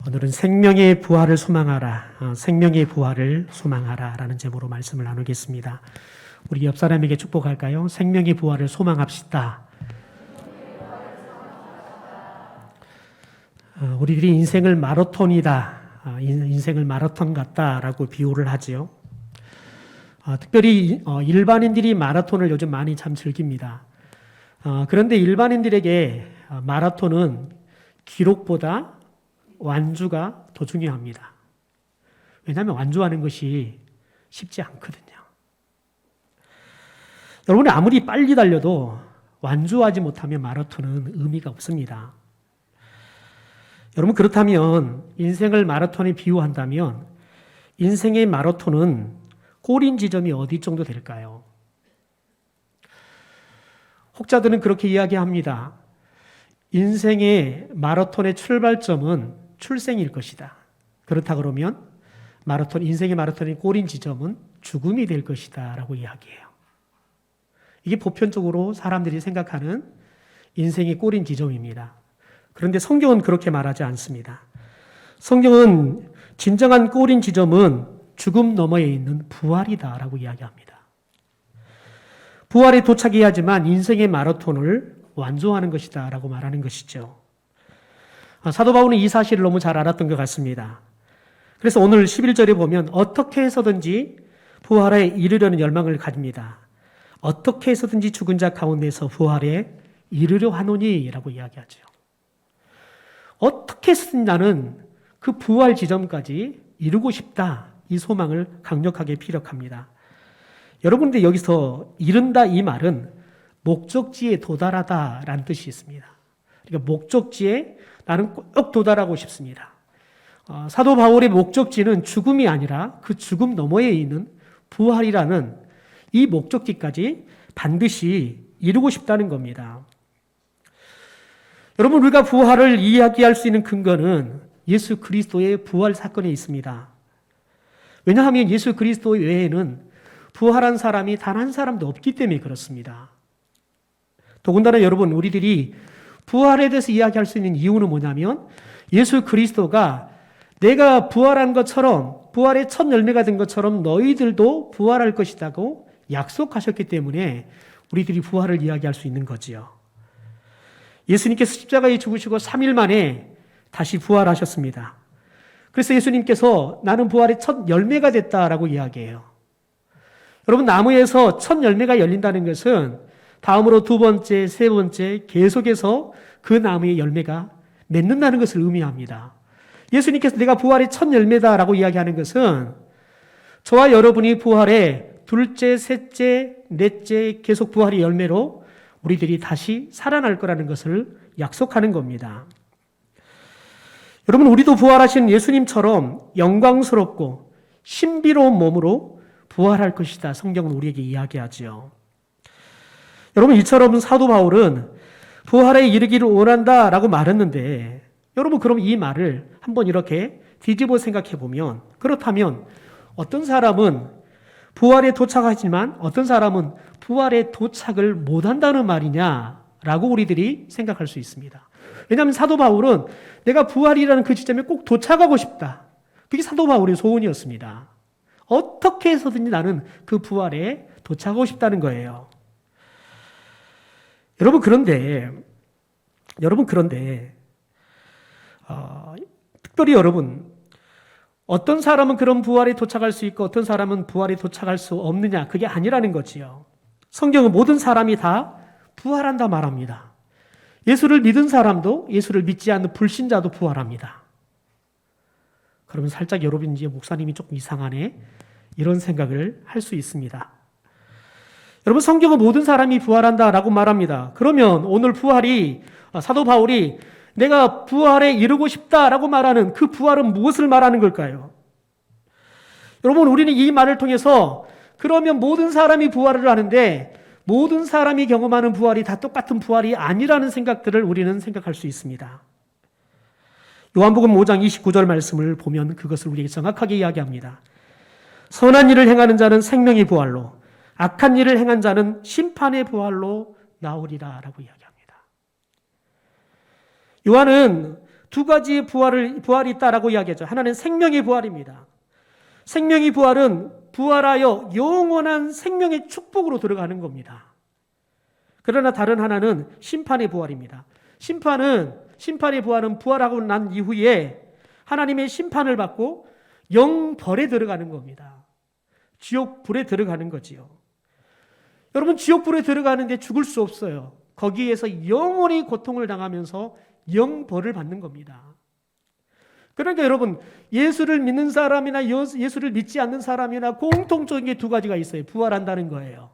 오늘은 생명의 부활을 소망하라, 생명의 부활을 소망하라 라는 제목으로 말씀을 나누겠습니다. 우리 옆 사람에게 축복할까요? 생명의 부활을 소망합시다. 우리들이 인생을 마라톤이다, 인생을 마라톤 같다라고 비유를 하지요. 특별히 일반인들이 마라톤을 요즘 많이 참 즐깁니다. 그런데 일반인들에게 마라톤은 기록보다 완주가 더 중요합니다. 왜냐하면 완주하는 것이 쉽지 않거든요. 여러분이 아무리 빨리 달려도 완주하지 못하면 마라톤은 의미가 없습니다. 여러분, 그렇다면 인생을 마라톤에 비유한다면 인생의 마라톤은 골인 지점이 어디 정도 될까요? 혹자들은 그렇게 이야기합니다. 인생의 마라톤의 출발점은 출생일 것이다. 그렇다 그러면 인생의 마라톤의 골인 지점은 죽음이 될 것이다 라고 이야기해요. 이게 보편적으로 사람들이 생각하는 인생의 골인 지점입니다. 그런데 성경은 그렇게 말하지 않습니다. 성경은 진정한 골인 지점은 죽음 너머에 있는 부활이다 라고 이야기합니다. 부활에 도착해야지만 인생의 마라톤을 완주하는 것이다 라고 말하는 것이죠. 사도 바울은 이 사실을 너무 잘 알았던 것 같습니다. 그래서 오늘 11절에 보면 어떻게 해서든지 부활에 이르려는 열망을 가집니다. 어떻게 해서든지 죽은 자 가운데서 부활에 이르려 하노니 라고 이야기하죠. 어떻게 해서든 나는 그 부활 지점까지 이루고 싶다. 이 소망을 강력하게 피력합니다. 여러분들 여기서 이른다 이 말은 목적지에 도달하다라는 뜻이 있습니다. 그러니까 목적지에 나는 꼭 도달하고 싶습니다. 사도 바울의 목적지는 죽음이 아니라 그 죽음 너머에 있는 부활이라는 이 목적지까지 반드시 이루고 싶다는 겁니다. 여러분, 우리가 부활을 이야기할 수 있는 근거는 예수 그리스도의 부활 사건에 있습니다. 왜냐하면 예수 그리스도 외에는 부활한 사람이 단 한 사람도 없기 때문에 그렇습니다. 더군다나 여러분, 우리들이 부활에 대해서 이야기할 수 있는 이유는 뭐냐면 예수 그리스도가 내가 부활한 것처럼, 부활의 첫 열매가 된 것처럼 너희들도 부활할 것이라고 약속하셨기 때문에 우리들이 부활을 이야기할 수 있는 거지요. 예수님께서 십자가에 죽으시고 3일 만에 다시 부활하셨습니다. 그래서 예수님께서 나는 부활의 첫 열매가 됐다라고 이야기해요. 여러분, 나무에서 첫 열매가 열린다는 것은 다음으로 두 번째, 세 번째 계속해서 그 나무의 열매가 맺는다는 것을 의미합니다. 예수님께서 내가 부활의 첫 열매다라고 이야기하는 것은 저와 여러분이 부활의 둘째, 셋째, 넷째 계속 부활의 열매로 우리들이 다시 살아날 거라는 것을 약속하는 겁니다. 여러분, 우리도 부활하신 예수님처럼 영광스럽고 신비로운 몸으로 부활할 것이다. 성경은 우리에게 이야기하지요. 여러분, 이처럼 사도 바울은 부활에 이르기를 원한다라고 말했는데, 여러분, 그럼 이 말을 한번 이렇게 뒤집어 생각해 보면, 그렇다면 어떤 사람은 부활에 도착하지만 어떤 사람은 부활에 도착을 못한다는 말이냐라고 우리들이 생각할 수 있습니다. 왜냐하면 사도 바울은 내가 부활이라는 그 지점에 꼭 도착하고 싶다. 그게 사도 바울의 소원이었습니다. 어떻게 해서든지 나는 그 부활에 도착하고 싶다는 거예요. 여러분, 그런데 특별히 여러분, 어떤 사람은 그런 부활에 도착할 수 있고 어떤 사람은 부활에 도착할 수 없느냐, 그게 아니라는 거지요. 성경은 모든 사람이 다 부활한다 말합니다. 예수를 믿은 사람도 예수를 믿지 않는 불신자도 부활합니다. 그러면 살짝 여러분, 이제 목사님이 조금 이상하네, 이런 생각을 할 수 있습니다. 여러분, 성경은 모든 사람이 부활한다라고 말합니다. 그러면 오늘 사도 바울이 내가 부활에 이르고 싶다라고 말하는 그 부활은 무엇을 말하는 걸까요? 여러분, 우리는 이 말을 통해서 그러면 모든 사람이 부활을 하는데 모든 사람이 경험하는 부활이 다 똑같은 부활이 아니라는 생각들을 우리는 생각할 수 있습니다. 요한복음 5장 29절 말씀을 보면 그것을 우리에게 정확하게 이야기합니다. 선한 일을 행하는 자는 생명의 부활로, 악한 일을 행한 자는 심판의 부활로 나오리라 라고 이야기합니다. 요한은 두 가지의 부활이 있다라고 이야기하죠. 하나는 생명의 부활입니다. 생명의 부활은 부활하여 영원한 생명의 축복으로 들어가는 겁니다. 그러나 다른 하나는 심판의 부활입니다. 심판의 부활은 부활하고 난 이후에 하나님의 심판을 받고 영벌에 들어가는 겁니다. 지옥불에 들어가는 거지요. 여러분, 지옥불에 들어가는데 죽을 수 없어요. 거기에서 영원히 고통을 당하면서 영벌을 받는 겁니다. 그러니까 여러분, 예수를 믿는 사람이나 예수를 믿지 않는 사람이나 공통적인 게 두 가지가 있어요. 부활한다는 거예요.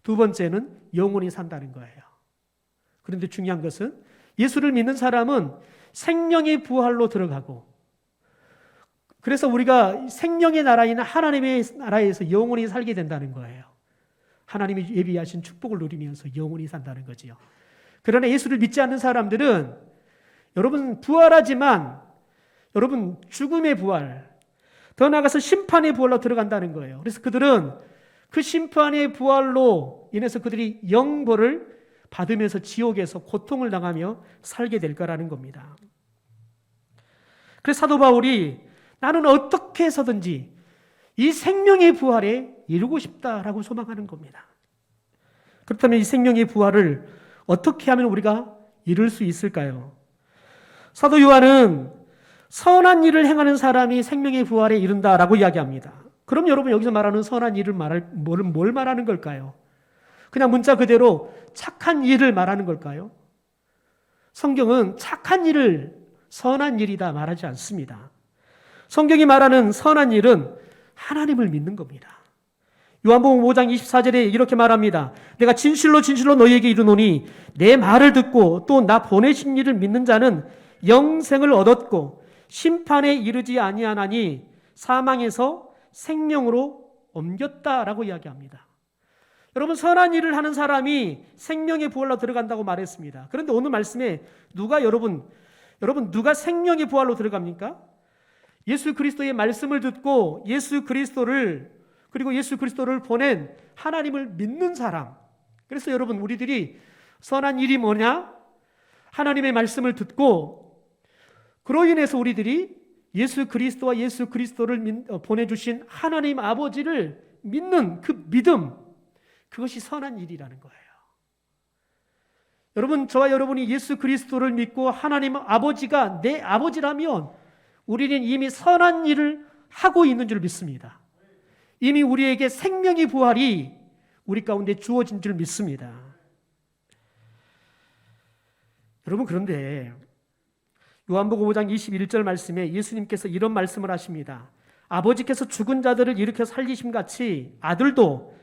두 번째는 영원히 산다는 거예요. 그런데 중요한 것은 예수를 믿는 사람은 생명의 부활로 들어가고, 그래서 우리가 생명의 나라인 하나님의 나라에서 영원히 살게 된다는 거예요. 하나님이 예비하신 축복을 누리면서 영원히 산다는 거지요. 그러나 예수를 믿지 않는 사람들은 여러분 부활하지만 여러분 죽음의 부활, 더 나아가서 심판의 부활로 들어간다는 거예요. 그래서 그들은 그 심판의 부활로 인해서 그들이 영벌을 받으면서 지옥에서 고통을 당하며 살게 될 거라는 겁니다. 그래서 사도 바울이 나는 어떻게 해서든지 이 생명의 부활에 이루고 싶다라고 소망하는 겁니다. 그렇다면 이 생명의 부활을 어떻게 하면 우리가 이룰 수 있을까요? 사도 요한은 선한 일을 행하는 사람이 생명의 부활에 이른다라고 이야기합니다. 그럼 여러분 여기서 말하는 선한 일을 뭘 말하는 걸까요? 그냥 문자 그대로 착한 일을 말하는 걸까요? 성경은 착한 일을 선한 일이다 말하지 않습니다. 성경이 말하는 선한 일은 하나님을 믿는 겁니다. 요한복음 5장 24절에 이렇게 말합니다. 내가 진실로 진실로 너희에게 이르노니 내 말을 듣고 또 나 보내신 이를 믿는 자는 영생을 얻었고 심판에 이르지 아니하나니 사망에서 생명으로 옮겼다라고 이야기합니다. 여러분, 선한 일을 하는 사람이 생명의 부활로 들어간다고 말했습니다. 그런데 오늘 말씀에 여러분 누가 생명의 부활로 들어갑니까? 예수 그리스도의 말씀을 듣고 예수 그리스도를 보낸 하나님을 믿는 사람. 그래서 여러분, 우리들이 선한 일이 뭐냐? 하나님의 말씀을 듣고 그로 인해서 우리들이 예수 그리스도와 예수 그리스도를 보내주신 하나님 아버지를 믿는 그 믿음, 그것이 선한 일이라는 거예요. 여러분, 저와 여러분이 예수 그리스도를 믿고 하나님 아버지가 내 아버지라면 우리는 이미 선한 일을 하고 있는 줄 믿습니다. 이미 우리에게 생명의 부활이 우리 가운데 주어진 줄 믿습니다. 여러분, 그런데 요한복음 5장 21절 말씀에 예수님께서 이런 말씀을 하십니다. 아버지께서 죽은 자들을 일으켜 살리심 같이 아들도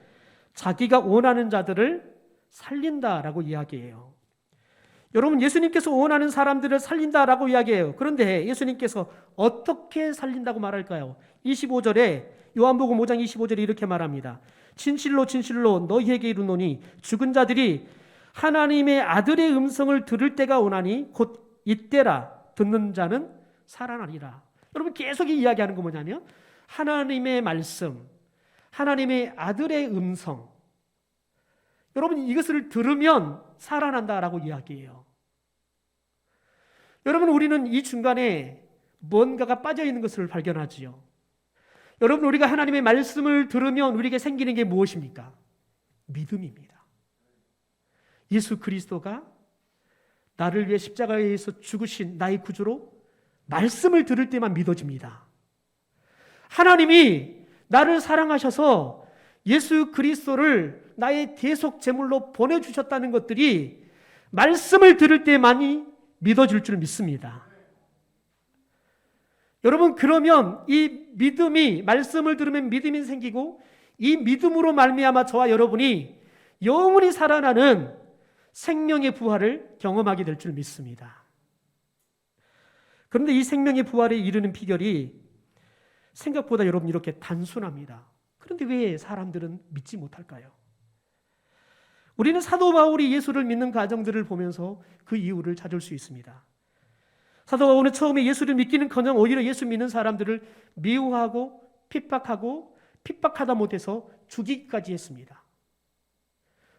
자기가 원하는 자들을 살린다라고 이야기해요. 여러분, 예수님께서 원하는 사람들을 살린다라고 이야기해요. 그런데 예수님께서 어떻게 살린다고 말할까요? 25절에 요한복음 5장 25절에 이렇게 말합니다. 진실로 진실로 너희에게 이르노니 죽은 자들이 하나님의 아들의 음성을 들을 때가 오나니 곧 이때라. 듣는 자는 살아나리라. 여러분, 계속 이야기하는 거 뭐냐면 하나님의 말씀, 하나님의 아들의 음성. 여러분, 이것을 들으면 살아난다라고 이야기해요. 여러분, 우리는 이 중간에 뭔가가 빠져 있는 것을 발견하지요. 여러분, 우리가 하나님의 말씀을 들으면 우리에게 생기는 게 무엇입니까? 믿음입니다. 예수 그리스도가 나를 위해 십자가에서 죽으신 나의 구주로 말씀을 들을 때만 믿어집니다. 하나님이 나를 사랑하셔서 예수 그리스도를 나의 대속 제물로 보내주셨다는 것들이 말씀을 들을 때만이 믿어질 줄 믿습니다. 여러분, 그러면 이 믿음이, 말씀을 들으면 믿음이 생기고 이 믿음으로 말미암아 저와 여러분이 영원히 살아나는 생명의 부활을 경험하게 될 줄 믿습니다. 그런데 이 생명의 부활에 이르는 비결이 생각보다 여러분 이렇게 단순합니다. 그런데 왜 사람들은 믿지 못할까요? 우리는 사도 바울이 예수를 믿는 과정들을 보면서 그 이유를 찾을 수 있습니다. 사도 바울은 처음에 예수를 믿기는커녕 오히려 예수 믿는 사람들을 미워하고 핍박하다 못해서 죽이기까지 했습니다.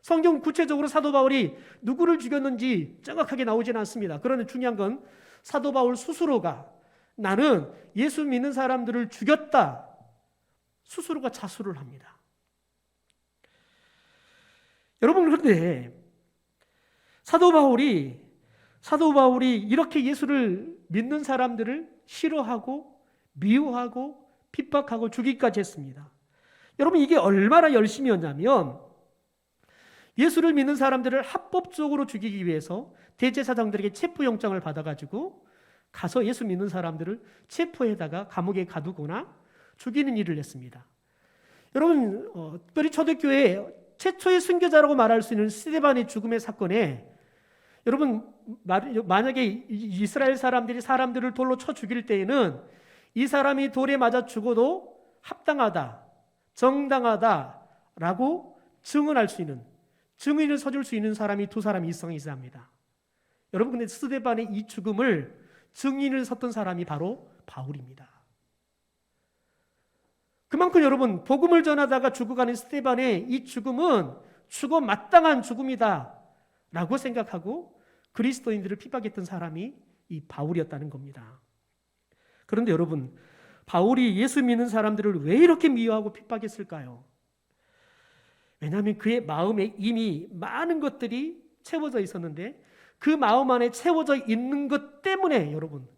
성경 구체적으로 사도 바울이 누구를 죽였는지 정확하게 나오지는 않습니다. 그러나 중요한 건 사도 바울 스스로가 나는 예수 믿는 사람들을 죽였다. 스스로가 자수를 합니다. 여러분, 그런데 사도 바울이 이렇게 예수를 믿는 사람들을 싫어하고 미워하고 핍박하고 죽이기까지 했습니다. 여러분, 이게 얼마나 열심이었냐면 예수를 믿는 사람들을 합법적으로 죽이기 위해서 대제사장들에게 체포영장을 받아가지고 가서 예수 믿는 사람들을 체포해다가 감옥에 가두거나 죽이는 일을 했습니다. 여러분, 특별히 초대교회 최초의 순교자라고 말할 수 있는 스데반의 죽음의 사건에 여러분, 만약에 이스라엘 사람들을 돌로 쳐 죽일 때에는 이 사람이 돌에 맞아 죽어도 합당하다, 정당하다라고 증언할 수 있는, 증인을 서줄 수 있는 사람이 두 사람이 있어야 합니다. 여러분, 근데 스데반의 이 죽음을 증인을 섰던 사람이 바로 바울입니다. 그만큼 여러분, 복음을 전하다가 죽어가는 스데반의 이 죽음은 죽어 마땅한 죽음이다 라고 생각하고 그리스도인들을 핍박했던 사람이 이 바울이었다는 겁니다. 그런데 여러분, 바울이 예수 믿는 사람들을 왜 이렇게 미워하고 핍박했을까요? 왜냐하면 그의 마음에 이미 많은 것들이 채워져 있었는데 그 마음 안에 채워져 있는 것 때문에 여러분,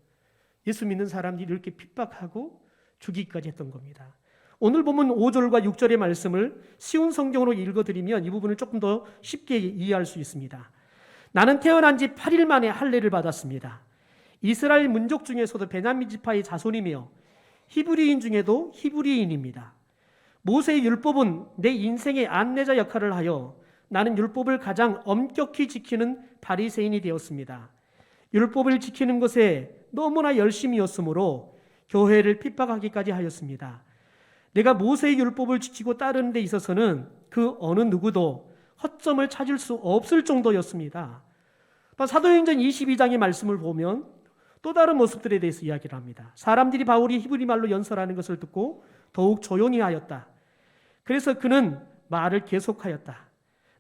예수 믿는 사람들이 이렇게 핍박하고 죽이기까지 했던 겁니다. 오늘 보면 5절과 6절의 말씀을 쉬운 성경으로 읽어드리면 이 부분을 조금 더 쉽게 이해할 수 있습니다. 나는 태어난 지 8일 만에 할례를 받았습니다. 이스라엘 민족 중에서도 베냐민 지파의 자손이며 히브리인 중에도 히브리인입니다. 모세의 율법은 내 인생의 안내자 역할을 하여 나는 율법을 가장 엄격히 지키는 바리새인이 되었습니다. 율법을 지키는 것에 너무나 열심이었으므로 교회를 핍박하기까지 하였습니다. 내가 모세의 율법을 지키고 따르는 데 있어서는 그 어느 누구도 허점을 찾을 수 없을 정도였습니다. 사도행전 22장의 말씀을 보면 또 다른 모습들에 대해서 이야기를 합니다. 사람들이 바울이 히브리 말로 연설하는 것을 듣고 더욱 조용히 하였다. 그래서 그는 말을 계속하였다.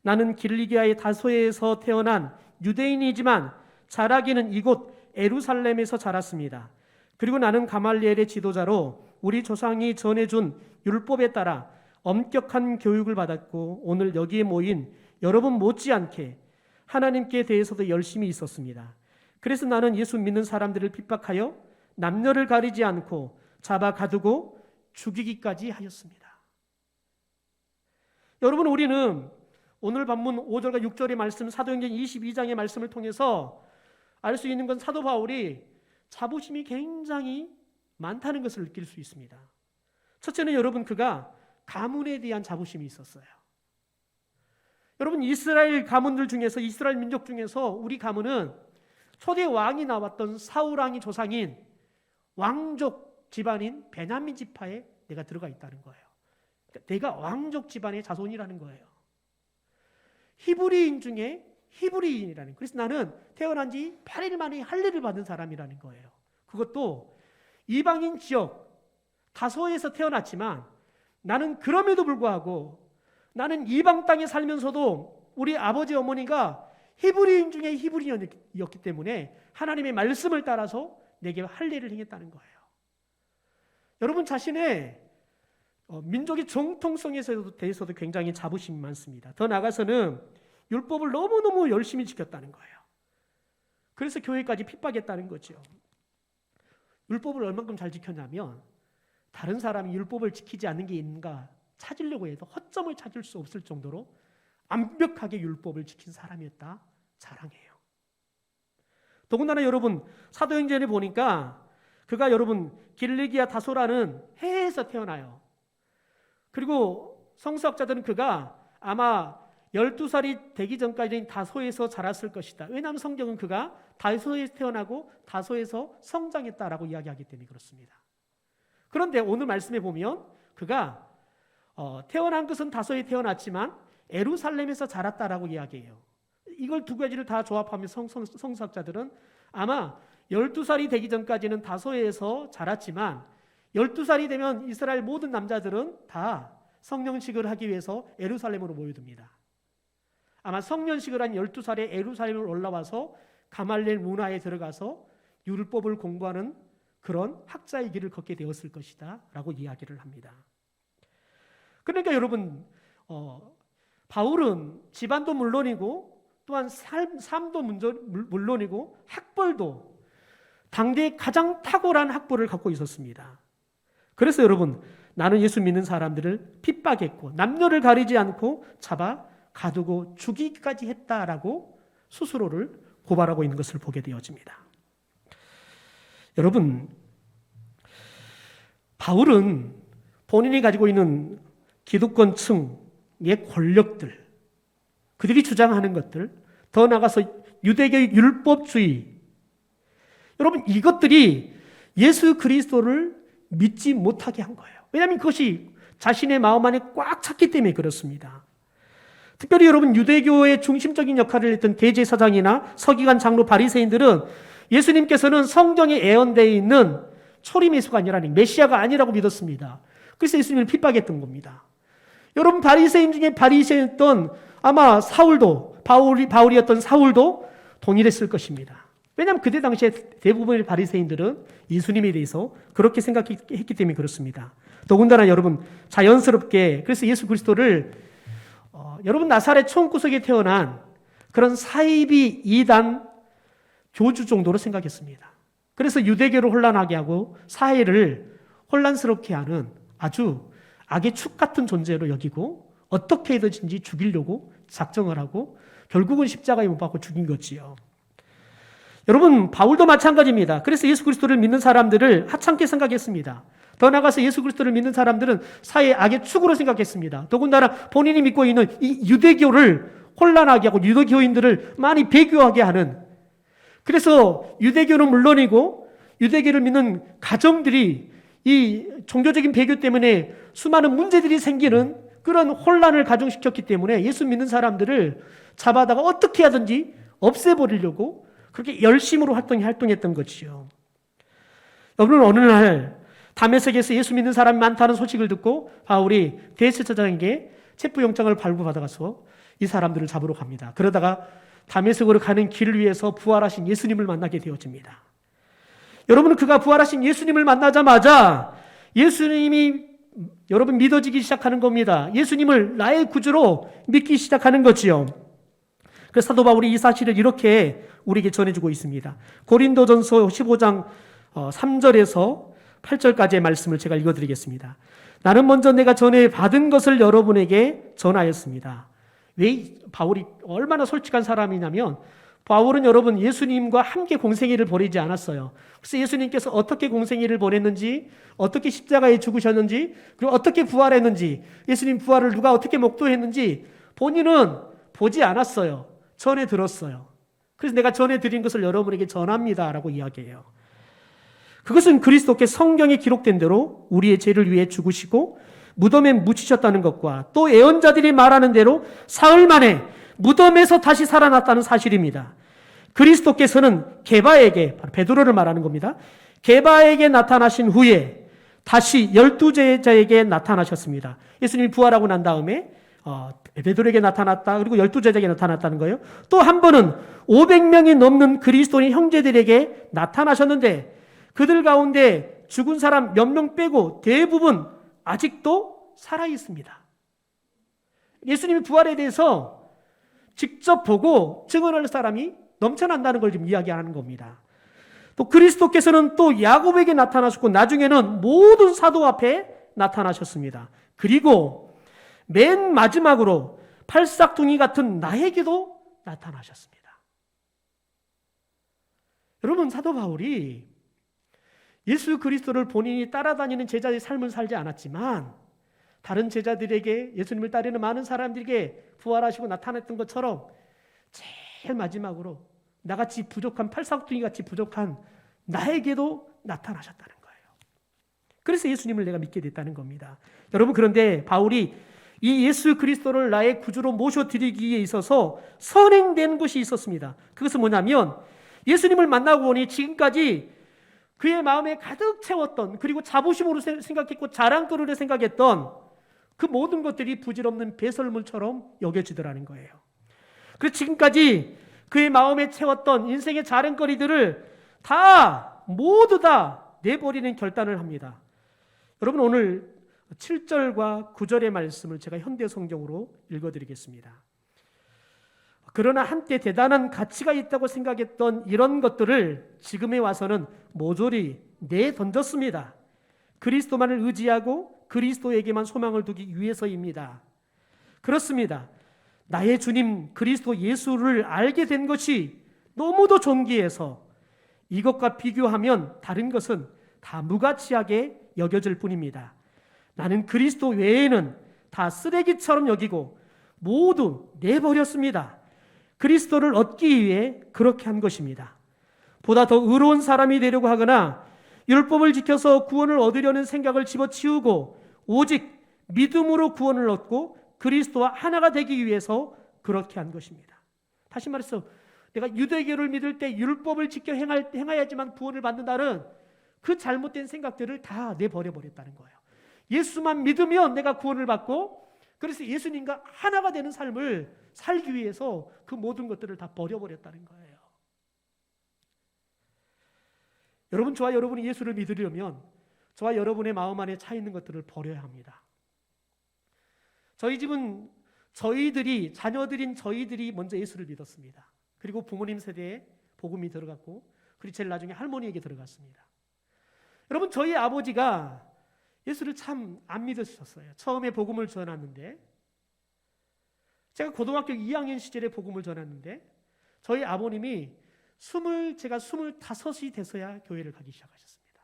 나는 길리기아의 다소에서 태어난 유대인이지만 자라기는 이곳 에루살렘에서 자랐습니다. 그리고 나는 가말리엘의 지도자로 우리 조상이 전해준 율법에 따라 엄격한 교육을 받았고 오늘 여기에 모인 여러분 못지않게 하나님께 대해서도 열심히 있었습니다. 그래서 나는 예수 믿는 사람들을 핍박하여 남녀를 가리지 않고 잡아 가두고 죽이기까지 하였습니다. 여러분, 우리는 오늘 본문 5절과 6절의 말씀, 사도행전 22장의 말씀을 통해서 알 수 있는 건 사도 바울이 자부심이 굉장히 많다는 것을 느낄 수 있습니다. 첫째는 여러분, 그가 가문에 대한 자부심이 있었어요. 여러분, 이스라엘 가문들 중에서, 이스라엘 민족 중에서 우리 가문은 초대 왕이 나왔던 사울 왕이 조상인 왕족 집안인 베냐민 지파에 내가 들어가 있다는 거예요. 그러니까 내가 왕족 집안의 자손이라는 거예요. 히브리인 중에 히브리인이라는 거예요. 그래서 나는 태어난 지 8일 만에 할례를 받은 사람이라는 거예요. 그것도 이방인 지역 다소에서 태어났지만 나는 그럼에도 불구하고 나는 이방 땅에 살면서도 우리 아버지 어머니가 히브리인 중에 히브리인이었기 때문에 하나님의 말씀을 따라서 내게 할례를 행했다는 거예요. 여러분 자신의 민족의 정통성에 대해서도 굉장히 자부심이 많습니다. 더 나아가서는 율법을 너무너무 열심히 지켰다는 거예요. 그래서 교회까지 핍박했다는 거죠. 율법을 얼만큼 잘 지켰냐면 다른 사람이 율법을 지키지 않는 게 있는가 찾으려고 해도 허점을 찾을 수 없을 정도로 완벽하게 율법을 지킨 사람이었다 자랑해요. 더군다나 여러분 사도행전에 보니까 그가 여러분 길리기아 다소라는 해에서 태어나요. 그리고 성서학자들은 그가 아마 12살이 되기 전까지는 다소에서 자랐을 것이다. 왜냐하면 성경은 그가 다소에서 태어나고 다소에서 성장했다라고 이야기하기 때문에 그렇습니다. 그런데 오늘 말씀에 보면 그가 태어난 것은 다소에 태어났지만 에루살렘에서 자랐다라고 이야기해요. 이걸 두 가지를 다 조합하면 성서학자들은 아마 12살이 되기 전까지는 다소에서 자랐지만 12살이 되면 이스라엘 모든 남자들은 다 성년식을 하기 위해서 에루살렘으로 모여듭니다. 아마 성년식을 한 12살에 에루살렘을 올라와서 가말리엘 문화에 들어가서 율법을 공부하는 그런 학자의 길을 걷게 되었을 것이다 라고 이야기를 합니다. 그러니까 여러분, 바울은 집안도 물론이고 또한 삶도 물론이고 학벌도 당대의 가장 탁월한 학벌을 갖고 있었습니다. 그래서 여러분, 나는 예수 믿는 사람들을 핍박했고 남녀를 가리지 않고 잡아 가두고 죽이기까지 했다라고 스스로를 고발하고 있는 것을 보게 되어집니다. 여러분, 바울은 본인이 가지고 있는 기득권층의 권력들, 그들이 주장하는 것들, 더 나아가서 유대교의 율법주의, 여러분 이것들이 예수 그리스도를 믿지 못하게 한 거예요. 왜냐하면 그것이 자신의 마음 안에 꽉 찼기 때문에 그렇습니다. 특별히 여러분 유대교의 중심적인 역할을 했던 대제사장이나 서기관, 장로, 바리새인들은 예수님께서는 성경에 예언되어 있는 초림 예수가 아니라니 메시아가 아니라고 믿었습니다. 그래서 예수님을 핍박했던 겁니다. 여러분 바리새인 중에 바리새인이었던 아마 사울도 바울이었던 사울도 동일했을 것입니다. 왜냐하면 그때 당시에 대부분의 바리새인들은 예수님에 대해서 그렇게 생각했기 때문에 그렇습니다. 더군다나 여러분 자연스럽게 그래서 예수 그리스도를 여러분 나사렛 총구석에 태어난 그런 사이비 이단 교주 정도로 생각했습니다. 그래서 유대교를 혼란하게 하고 사회를 혼란스럽게 하는 아주 악의 축 같은 존재로 여기고 어떻게 해든지 죽이려고 작정을 하고 결국은 십자가에 못 박고 죽인 거지요. 여러분 바울도 마찬가지입니다. 그래서 예수 그리스도를 믿는 사람들을 하찮게 생각했습니다. 더 나아가서 예수 그리스도를 믿는 사람들은 사회의 악의 축으로 생각했습니다. 더군다나 본인이 믿고 있는 이 유대교를 혼란하게 하고 유대교인들을 많이 배교하게 하는, 그래서 유대교는 물론이고 유대교를 믿는 가정들이 이 종교적인 배교 때문에 수많은 문제들이 생기는 그런 혼란을 가중시켰기 때문에 예수 믿는 사람들을 잡아다가 어떻게 하든지 없애버리려고 그렇게 열심으로 활동했던 것이죠. 여러분 어느 날 다메섹에서 예수 믿는 사람이 많다는 소식을 듣고 바울이 대제사장에게 체포영장을 발부받아가서 이 사람들을 잡으러 갑니다. 그러다가 다메섹으로 가는 길을 위해서 부활하신 예수님을 만나게 되어집니다. 여러분 그가 부활하신 예수님을 만나자마자 예수님이 여러분 믿어지기 시작하는 겁니다. 예수님을 나의 구주로 믿기 시작하는 거지요. 그래서 사도 바울이 이 사실을 이렇게 우리에게 전해주고 있습니다. 고린도전서 15장 3절에서 8절까지의 말씀을 제가 읽어드리겠습니다. 나는 먼저 내가 전에 받은 것을 여러분에게 전하였습니다. 왜 바울이 얼마나 솔직한 사람이냐면 바울은 여러분 예수님과 함께 공생애를 벌이지 않았어요. 그래서 예수님께서 어떻게 공생애를 벌였는지, 어떻게 십자가에 죽으셨는지, 그리고 어떻게 부활했는지, 예수님 부활을 누가 어떻게 목도했는지 본인은 보지 않았어요. 전해 들었어요. 그래서 내가 전해 드린 것을 여러분에게 전합니다 라고 이야기해요. 그것은 그리스도께 성경에 기록된 대로 우리의 죄를 위해 죽으시고 무덤에 묻히셨다는 것과 또 예언자들이 말하는 대로 사흘 만에 무덤에서 다시 살아났다는 사실입니다. 그리스도께서는 게바에게, 베드로를 말하는 겁니다. 게바에게 나타나신 후에 다시 12제자에게 나타나셨습니다. 예수님이 부활하고 난 다음에 베드로에게 나타났다. 그리고 12제자에게 나타났다는 거예요. 또 한 번은 500명이 넘는 그리스도인 형제들에게 나타나셨는데 그들 가운데 죽은 사람 몇 명 빼고 대부분 아직도 살아있습니다. 예수님의 부활에 대해서 직접 보고 증언할 사람이 넘쳐난다는 걸 지금 이야기하는 겁니다. 또 그리스도께서는 또 야곱에게 나타나셨고 나중에는 모든 사도 앞에 나타나셨습니다. 그리고 맨 마지막으로 팔싹둥이 같은 나에게도 나타나셨습니다. 여러분 사도 바울이 예수 그리스도를 본인이 따라다니는 제자의 삶을 살지 않았지만 다른 제자들에게 예수님을 따르는 많은 사람들에게 부활하시고 나타났던 것처럼 제일 마지막으로 나같이 부족한 팔싹둥이같이 부족한 나에게도 나타나셨다는 거예요. 그래서 예수님을 내가 믿게 됐다는 겁니다. 여러분 그런데 바울이 이 예수 그리스도를 나의 구주로 모셔드리기에 있어서 선행된 것이 있었습니다. 그것은 뭐냐면 예수님을 만나고 보니 지금까지 그의 마음에 가득 채웠던 그리고 자부심으로 생각했고 자랑거리로 생각했던 그 모든 것들이 부질없는 배설물처럼 여겨지더라는 거예요. 그래서 지금까지 그의 마음에 채웠던 인생의 자랑거리들을 모두 다 내버리는 결단을 합니다. 여러분, 오늘 7절과 9절의 말씀을 제가 현대 성경으로 읽어드리겠습니다. 그러나 한때 대단한 가치가 있다고 생각했던 이런 것들을 지금에 와서는 모조리 내던졌습니다. 그리스도만을 의지하고 그리스도에게만 소망을 두기 위해서입니다. 그렇습니다. 나의 주님 그리스도 예수를 알게 된 것이 너무도 존귀해서 이것과 비교하면 다른 것은 다 무가치하게 여겨질 뿐입니다. 나는 그리스도 외에는 다 쓰레기처럼 여기고 모두 내버렸습니다. 그리스도를 얻기 위해 그렇게 한 것입니다. 보다 더 의로운 사람이 되려고 하거나 율법을 지켜서 구원을 얻으려는 생각을 집어치우고 오직 믿음으로 구원을 얻고 그리스도와 하나가 되기 위해서 그렇게 한 것입니다. 다시 말해서 내가 유대교를 믿을 때 율법을 지켜 행해야지만 구원을 받는다는 그 잘못된 생각들을 다 내버려버렸다는 거예요. 예수만 믿으면 내가 구원을 받고 그래서 예수님과 하나가 되는 삶을 살기 위해서 그 모든 것들을 다 버려버렸다는 거예요. 여러분, 저와 여러분이 예수를 믿으려면 저와 여러분의 마음 안에 차 있는 것들을 버려야 합니다. 저희 집은 자녀들인 저희들이 먼저 예수를 믿었습니다. 그리고 부모님 세대에 복음이 들어갔고 그리고 제일 나중에 할머니에게 들어갔습니다. 여러분, 저희 아버지가 예수를 참 안 믿으셨어요. 처음에 복음을 전했는데 제가 고등학교 2학년 시절에 복음을 전했는데 저희 아버님이 제가 25이 돼서야 교회를 가기 시작하셨습니다.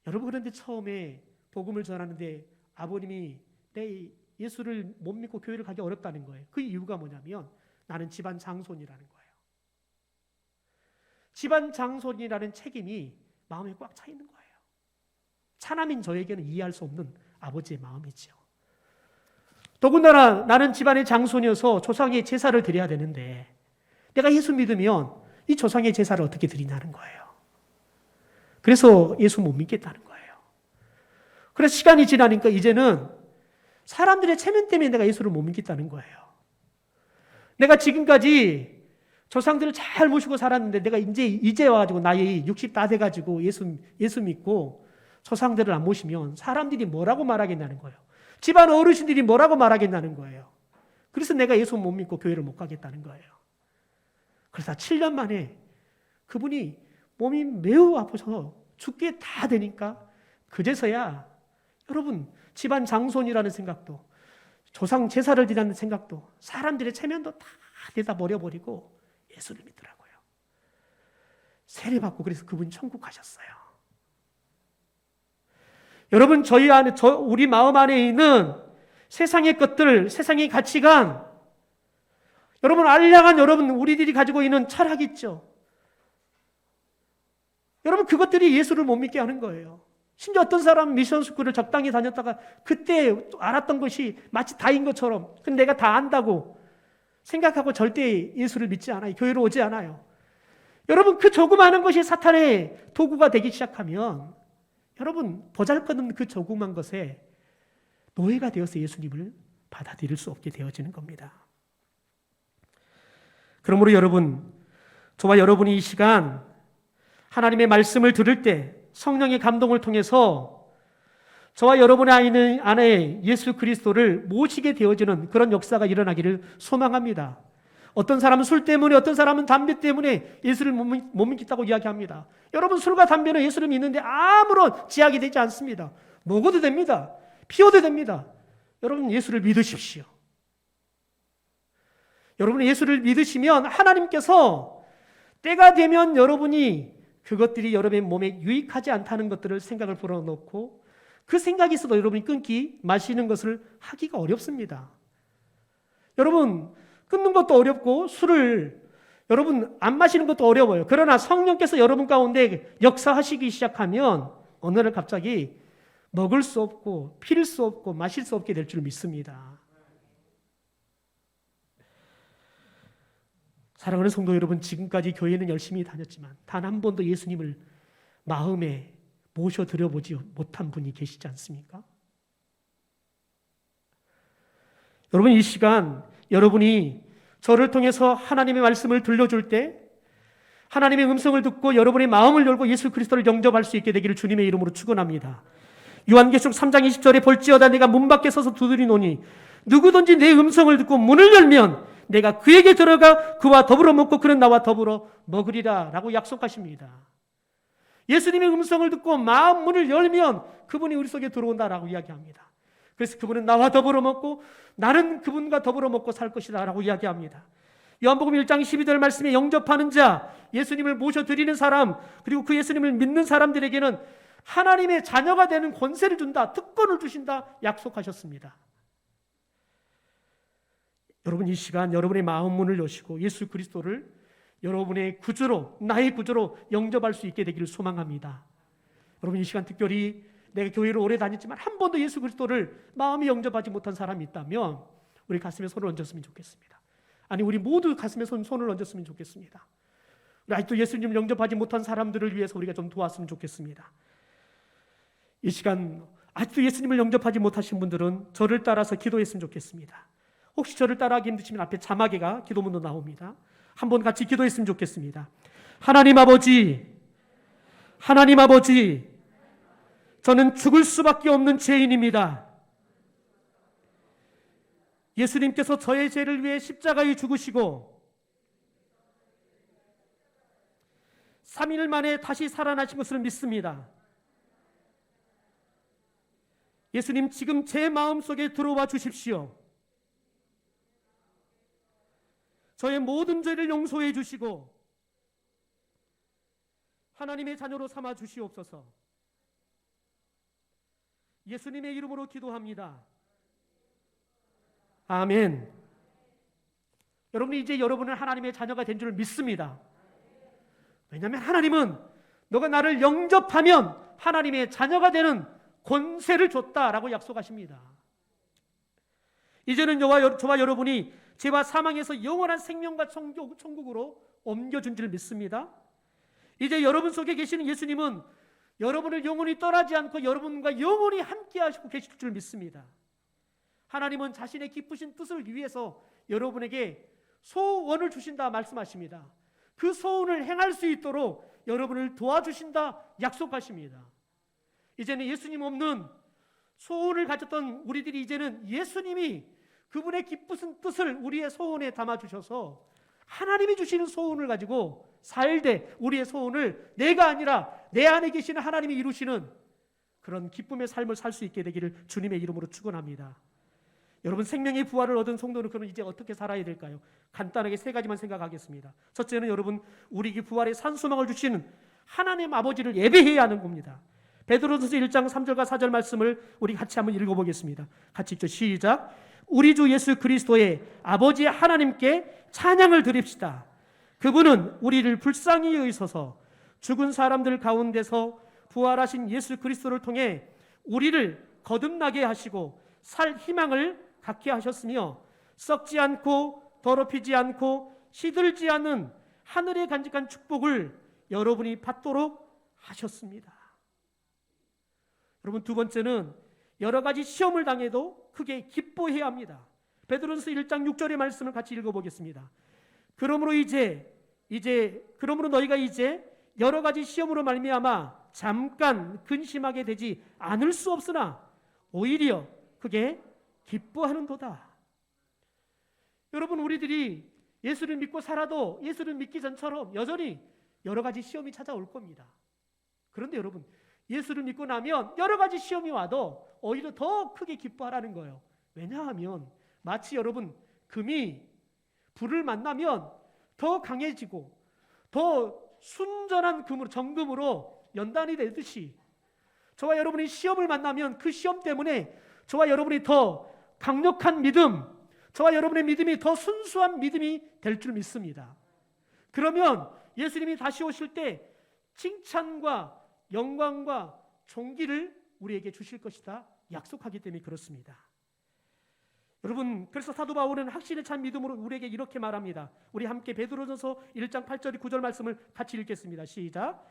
여러분, 그런데 처음에 복음을 전하는데 아버님이 내 예수를 못 믿고 교회를 가기 어렵다는 거예요. 그 이유가 뭐냐면 나는 집안 장손이라는 거예요. 집안 장손이라는 책임이 마음에 꽉 차 있는 거예요. 차남인 저에게는 이해할 수 없는 아버지의 마음이죠. 더군다나 나는 집안의 장손이어서 조상의 제사를 드려야 되는데 내가 예수 믿으면 이 조상의 제사를 어떻게 드리냐는 거예요. 그래서 예수 못 믿겠다는 거예요. 그래서 시간이 지나니까 이제는 사람들의 체면 때문에 내가 예수를 못 믿겠다는 거예요. 내가 지금까지 조상들을 잘 모시고 살았는데 내가 이제 와가지고 나이 60 다 돼가지고 예수 믿고 조상들을 안 모시면 사람들이 뭐라고 말하겠냐는 거예요. 집안 어르신들이 뭐라고 말하겠냐는 거예요. 그래서 내가 예수 못 믿고 교회를 못 가겠다는 거예요. 그래서 7년 만에 그분이 몸이 매우 아파서 죽게 다 되니까 그제서야 여러분 집안 장손이라는 생각도 조상 제사를 드리는 생각도 사람들의 체면도 다 내다 버려버리고 예수를 믿더라고요. 세례받고 그래서 그분이 천국 가셨어요. 여러분, 우리 마음 안에 있는 세상의 것들, 세상의 가치관, 여러분, 알량한 우리들이 가지고 있는 철학 있죠. 여러분, 그것들이 예수를 못 믿게 하는 거예요. 심지어 어떤 사람은 미션 스쿨을 적당히 다녔다가 그때 알았던 것이 마치 다인 것처럼 근데 내가 다 안다고 생각하고 절대 예수를 믿지 않아요. 교회로 오지 않아요. 여러분, 그 조그마한 것이 사탄의 도구가 되기 시작하면 여러분, 보잘것없는 그 조그만 것에 노예가 되어서 예수님을 받아들일 수 없게 되어지는 겁니다. 그러므로 여러분, 저와 여러분이 이 시간 하나님의 말씀을 들을 때 성령의 감동을 통해서 저와 여러분의 안에 예수 그리스도를 모시게 되어지는 그런 역사가 일어나기를 소망합니다. 어떤 사람은 술 때문에, 어떤 사람은 담배 때문에 예수를 못 믿겠다고 이야기합니다. 여러분, 술과 담배는 예수를 믿는데 아무런 제약이 되지 않습니다. 먹어도 됩니다. 피워도 됩니다. 여러분, 예수를 믿으십시오. 여러분, 예수를 믿으시면 하나님께서 때가 되면 여러분이 그것들이 여러분의 몸에 유익하지 않다는 것들을 생각을 불어넣고 그 생각이 있어도 여러분이 마시는 것을 하기가 어렵습니다. 여러분, 끊는 것도 어렵고 술을 여러분 안 마시는 것도 어려워요. 그러나 성령께서 여러분 가운데 역사하시기 시작하면 어느 날 갑자기 먹을 수 없고 필 수 없고 마실 수 없게 될 줄 믿습니다. 사랑하는 성도 여러분, 지금까지 교회는 열심히 다녔지만 단 한 번도 예수님을 마음에 모셔드려보지 못한 분이 계시지 않습니까? 여러분, 이 시간 여러분이 저를 통해서 하나님의 말씀을 들려줄 때 하나님의 음성을 듣고 여러분의 마음을 열고 예수 그리스도를 영접할 수 있게 되기를 주님의 이름으로 축원합니다. 요한계시록 3장 20절에 볼지어다 내가 문 밖에 서서 두드리노니 누구든지 내 음성을 듣고 문을 열면 내가 그에게 들어가 그와 더불어 먹고 그는 나와 더불어 먹으리라 라고 약속하십니다. 예수님의 음성을 듣고 마음 문을 열면 그분이 우리 속에 들어온다라고 이야기합니다. 그래서 그분은 나와 더불어 먹고 나는 그분과 더불어 먹고 살 것이다 라고 이야기합니다. 요한복음 1장 12절 말씀에 영접하는 자, 예수님을 모셔드리는 사람, 그리고 그 예수님을 믿는 사람들에게는 하나님의 자녀가 되는 권세를 준다, 특권을 주신다 약속하셨습니다. 여러분 이 시간 여러분의 마음 문을 여시고 예수 그리스도를 여러분의 구주로, 나의 구주로 영접할 수 있게 되기를 소망합니다. 여러분 이 시간 특별히 내가 교회를 오래 다녔지만 한 번도 예수 그리스도를 마음에 영접하지 못한 사람이 있다면 우리 가슴에 손을 얹었으면 좋겠습니다. 아니 우리 모두 가슴에 손을 얹었으면 좋겠습니다. 우리 아직도 예수님을 영접하지 못한 사람들을 위해서 우리가 좀 도왔으면 좋겠습니다. 이 시간 아직도 예수님을 영접하지 못하신 분들은 저를 따라서 기도했으면 좋겠습니다. 혹시 저를 따라하기 힘드시면 앞에 자막에가 기도문도 나옵니다. 한번 같이 기도했으면 좋겠습니다. 하나님 아버지, 하나님 아버지, 저는 죽을 수밖에 없는 죄인입니다. 예수님께서 저의 죄를 위해 십자가에 죽으시고 3일 만에 다시 살아나신 것을 믿습니다. 예수님 지금 제 마음속에 들어와 주십시오. 저의 모든 죄를 용서해 주시고 하나님의 자녀로 삼아 주시옵소서. 예수님의 이름으로 기도합니다. 아멘. 여러분이 이제 여러분은 하나님의 자녀가 된 줄 믿습니다. 왜냐하면 하나님은 너가 나를 영접하면 하나님의 자녀가 되는 권세를 줬다라고 약속하십니다. 이제는 저와 여러분이 죄와 사망에서 영원한 생명과 천국으로 옮겨준 줄 믿습니다. 이제 여러분 속에 계시는 예수님은 여러분을 영원히 떠나지 않고 여러분과 영원히 함께 하시고 계실 줄 믿습니다. 하나님은 자신의 기쁘신 뜻을 위해서 여러분에게 소원을 주신다 말씀하십니다. 그 소원을 행할 수 있도록 여러분을 도와주신다 약속하십니다. 이제는 예수님 없는 소원을 가졌던 우리들이 이제는 예수님이 그분의 기쁘신 뜻을 우리의 소원에 담아주셔서 하나님이 주시는 소원을 가지고 살되 우리의 소원을 내가 아니라 내 안에 계시는 하나님이 이루시는 그런 기쁨의 삶을 살 수 있게 되기를 주님의 이름으로 축원합니다. 여러분 생명의 부활을 얻은 성도는 그럼 이제 어떻게 살아야 될까요? 간단하게 세 가지만 생각하겠습니다. 첫째는 여러분 우리에게 부활의 산소망을 주시는 하나님 아버지를 예배해야 하는 겁니다. 베드로전서 1장 3절과 4절 말씀을 우리 같이 한번 읽어보겠습니다. 같이 읽죠. 시작. 우리 주 예수 그리스도의 아버지 하나님께 찬양을 드립시다. 그분은 우리를 불쌍히 여기셔서 죽은 사람들 가운데서 부활하신 예수 그리스도를 통해 우리를 거듭나게 하시고 살 희망을 갖게 하셨으며 썩지 않고 더럽히지 않고 시들지 않은 하늘의 간직한 축복을 여러분이 받도록 하셨습니다. 여러분 두 번째는 여러 가지 시험을 당해도 크게 기뻐해야 합니다. 베드로전서 1장 6절의 말씀을 같이 읽어보겠습니다. 그러므로 너희가 이제 여러 가지 시험으로 말미암아 잠깐 근심하게 되지 않을 수 없으나 오히려 크게 기뻐하는도다. 여러분 우리들이 예수를 믿고 살아도 예수를 믿기 전처럼 여전히 여러 가지 시험이 찾아올 겁니다. 그런데 여러분 예수를 믿고 나면 여러 가지 시험이 와도 오히려 더 크게 기뻐하라는 거예요. 왜냐하면 마치 여러분 금이 불을 만나면 더 강해지고 더 순전한 정금으로 연단이 되듯이 저와 여러분이 시험을 만나면 그 시험 때문에 저와 여러분이 더 강력한 믿음, 저와 여러분의 믿음이 더 순수한 믿음이 될 줄 믿습니다. 그러면 예수님이 다시 오실 때 칭찬과 영광과 존귀를 우리에게 주실 것이다 약속하기 때문에 그렇습니다. 여러분 그래서 사도 바울은 확신에 찬 믿음으로 우리에게 이렇게 말합니다. 우리 함께 베드로전서 1장 8절 9절 말씀을 같이 읽겠습니다. 시작.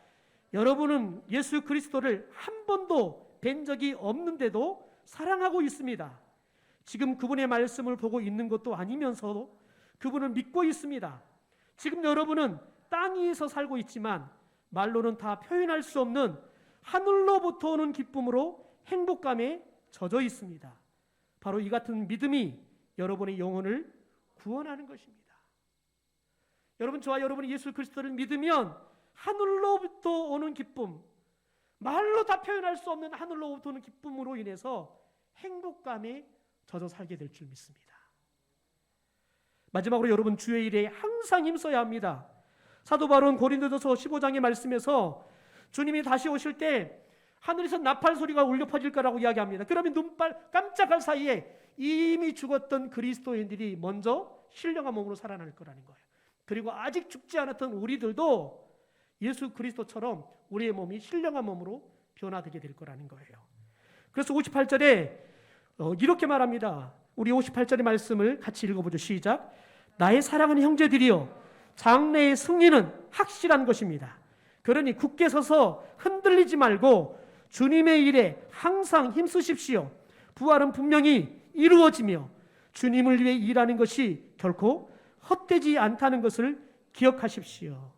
여러분은 예수 그리스도를 한 번도 뵌 적이 없는데도 사랑하고 있습니다. 지금 그분의 말씀을 보고 있는 것도 아니면서도 그분을 믿고 있습니다. 지금 여러분은 땅 위에서 살고 있지만 말로는 다 표현할 수 없는 하늘로부터 오는 기쁨으로 행복감에 젖어 있습니다. 바로 이 같은 믿음이 여러분의 영혼을 구원하는 것입니다. 여러분, 저와 여러분이 예수 그리스도를 믿으면 하늘로부터 오는 기쁨, 말로 다 표현할 수 없는 하늘로부터 오는 기쁨으로 인해서 행복감에 젖어 살게 될 줄 믿습니다. 마지막으로 여러분, 주의 일에 항상 힘써야 합니다. 사도 바울은 고린도전서 15장의 말씀에서 주님이 다시 오실 때 하늘에서 나팔 소리가 울려 퍼질 거라고 이야기합니다. 그러면 눈발 깜짝할 사이에 이미 죽었던 그리스도인들이 먼저 신령한 몸으로 살아날 거라는 거예요. 그리고 아직 죽지 않았던 우리들도 예수 그리스도처럼 우리의 몸이 신령한 몸으로 변화되게 될 거라는 거예요. 그래서 58절에 이렇게 말합니다. 우리 58절의 말씀을 같이 읽어보죠. 시작. 나의 사랑하는 형제들이여, 장래의 승리는 확실한 것입니다. 그러니 굳게 서서 흔들리지 말고 주님의 일에 항상 힘쓰십시오. 부활은 분명히 이루어지며 주님을 위해 일하는 것이 결코 헛되지 않다는 것을 기억하십시오.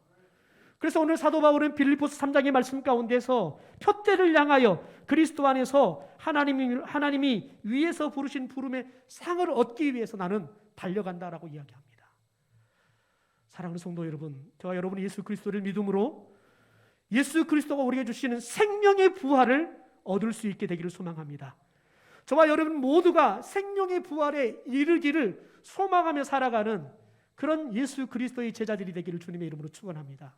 그래서 오늘 사도 바울은 빌립보서 3장의 말씀 가운데서 표대를 향하여 그리스도 안에서 하나님이 위에서 부르신 부름의 상을 얻기 위해서 나는 달려간다라고 이야기합니다. 사랑하는 성도 여러분, 저와 여러분이 예수 그리스도를 믿음으로 예수 그리스도가 우리에게 주시는 생명의 부활을 얻을 수 있게 되기를 소망합니다. 저와 여러분 모두가 생명의 부활에 이르기를 소망하며 살아가는 그런 예수 그리스도의 제자들이 되기를 주님의 이름으로 축원합니다.